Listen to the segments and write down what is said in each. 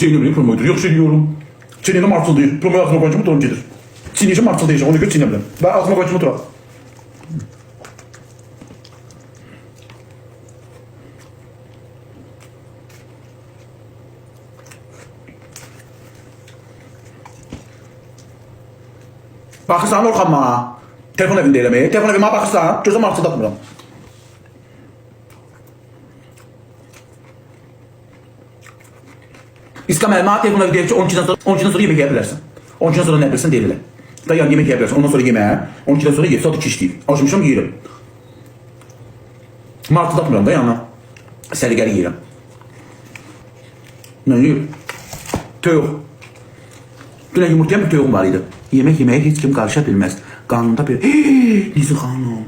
Çiğnemli promoydur. Yok şey diyorum. Çiğnemli martıldı. Promoyu ağzıma koyunca mı durum gelir. Çiğneyeceğim martıldı yiyeceğim. Onu gör çiğnemli. Ben ağzıma koyunca mı duram. Baxırsan Orxan bana. Telefon evində eləməyə. Telefon evimə baxırsan. Gözüm artıq atmıram. İskam elma telefon evi deyir ki 12'den sonra yemek yiyebilirsin. 12'den sonra ne bilirsin deyirlər. Da yani yemek yiyebilirsin. Ondan sonra yemeğe. 12'den sonra yiyip saat 2 işleyip. Alışmışım yiyelim. Martı atmıram da yanına. Səliqəli yiyirəm. Ne yiyir? Tövük. Dünən yumurtayan bir tövüğüm var idi. Yemek yemeye hiç kim karışa bilmez. Kanunda bir... Nisi Hanım.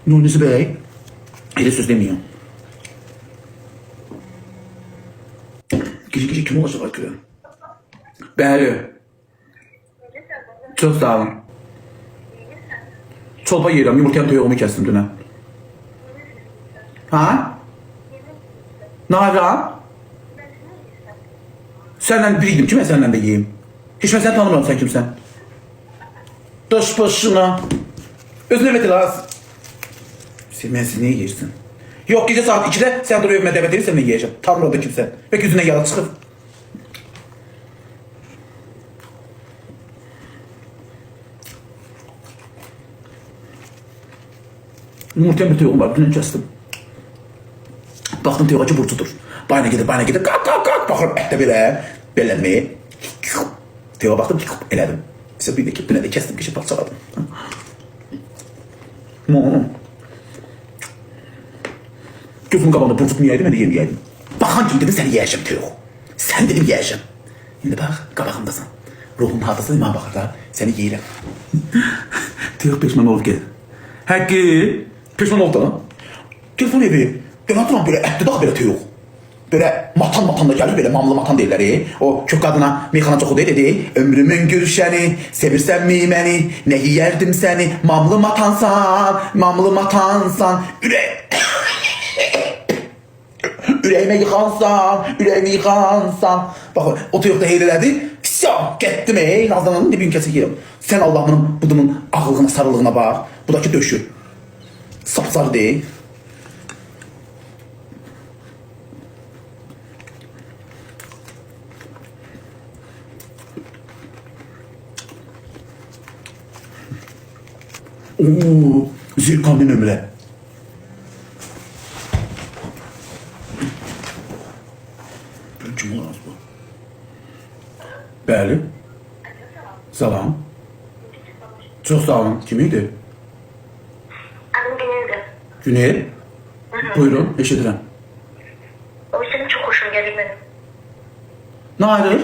Nisi Bey. Öyle söz demiyor. Gece kim olacak bakıyor? Bəli. Çok sağ olun. Çolpa yiyirəm. Yumurtayan tövüğümü kestim dünən. Ha? Ne yapacağım? Senden biriydim. Kime senden de yiyeyim? Hiç ben seni tanımıyorum. Sen kimsen? Dış başına. Özüne metin lazım. Sen siz ne yiyirsin? Yok gece saat 2'de sen dur evime davet edirsen ne yiyeceğim? Tanrı da kimsen. Belki yüzüne yara çıkıp. Muhtemelen bir tüyoğum var. Dünün kestim. Baktım tüyoğa ki burcudur. Bayına gidip kalk kalk kalk. Bakırım əhdə belə. Belənməyi. Tüyoğa baktım elədim. İşte bir de dünən də kestim keçib parçaladım. Gözümün qabağında burcuk yiyəydim, mən də yeməyəydim. Baxan kimi dedim səni yiyəcəm tüyoğ. Sən dedim yiyəcəm. İndi bax qabağımdasan. Ruhum hardasın imam baxır da səni yiyirəm. Tüyoğ peşman olub gəlir. Həqqi peşman oldu da. Telefon evi. Dönən duran böyle ətli dağ belə tüyoğ. Böyle matan da gelir, böyle mamlı matan deyirlər. O kök qadına meyxana çoxu dedi. Ömrümün gülşəni, sevirsən mi məni, nə yiyərdim səni, mamlı matansan, ürəyimə yıxansan. Bax, o tüyoq da heyr elədi. Getdim Nazlananın dibin kəsə yerim. Sən Allah'ımın budumun ağıllığına, sarılığına bax. Budakı döşü. Sapsarı deyil. Ooo, zirkanlı nömrə. Kim olmaz bu? Bəli. Salam. Çox sağ olun. Kim idi? Adım Günel'di. Günel. Buyurun, eşidirəm. O senin çok hoşun gelir benim. Ne ayrır?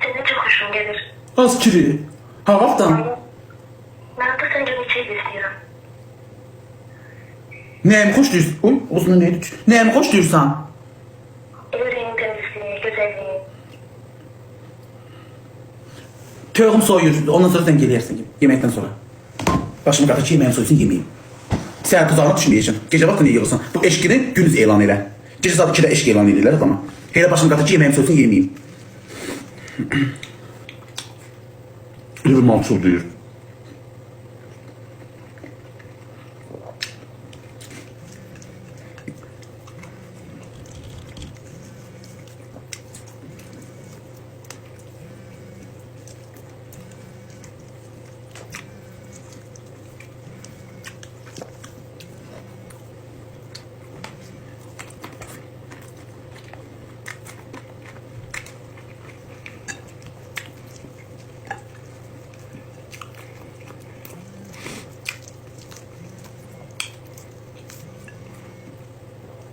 Senin çok hoşun gelir. Az kiri. Ha vaxtdan. Ben de sence bir şey istiyorum. Nəyimi xoş deyirsən? Oy, olsun neydi? Nəyimi xoş deyirsən? Yüreğin temizliği, güzelliği. Tövğüm soyur. Ondan sonra sen gelirsin. Yemekten sonra. Başımı qatır ki yemeğim soysun yemeyeyim. Sen tuzağına düşməyəcəm. Gece vaxtı niye yığılsan? Bu eşkini gündüz elan elə. Gece saat 2'de eşk elan edirlər adama. Hele başımı qatır ki yemeğim soysun yemeyeyim. Öyle bir mahsul deyir.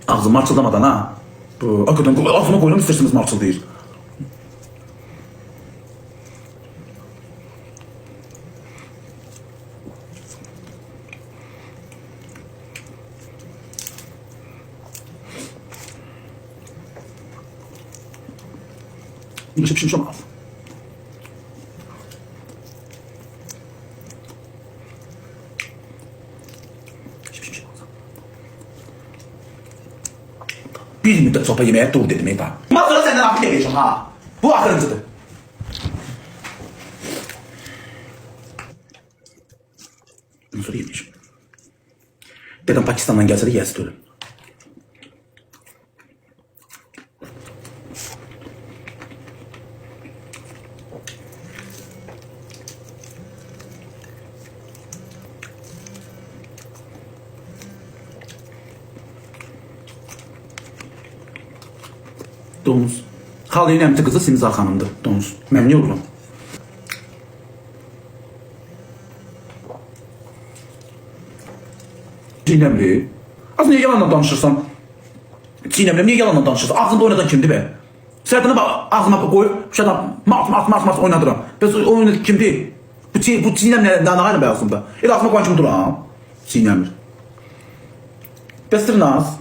Ağzım marçıldamadan ha. Bu hakikaten ağzıma koyulan isterseniz marçıl değil. Jeszcze przyjrzał maf. Bir müddet sopa yemeye dur dedim Eda. Bundan sonra senden afiyet edeceğim ha. Bu axırıncıdır. Bundan sonra yemeyeceğim. Dedem Pakistan'dan gelse de yersiz ölüm. Donuz. Xalayın əmti qızı Simzar xanımdır. Donuz. Məmnun olurum. Çiğnemli. Az niye yalanla danışırsan? Çiğnemli niye yalanla danışırsan? Ağzında oynadan kimdi be? Sırtını bak ağzıma koy. Şu adam mart oynadıram. Biz oynadı kimdi? Bu çiğnemli ne ağayla be ağzımda? El ağzıma koyan kim duram? Çiğnemli. Bestir naz.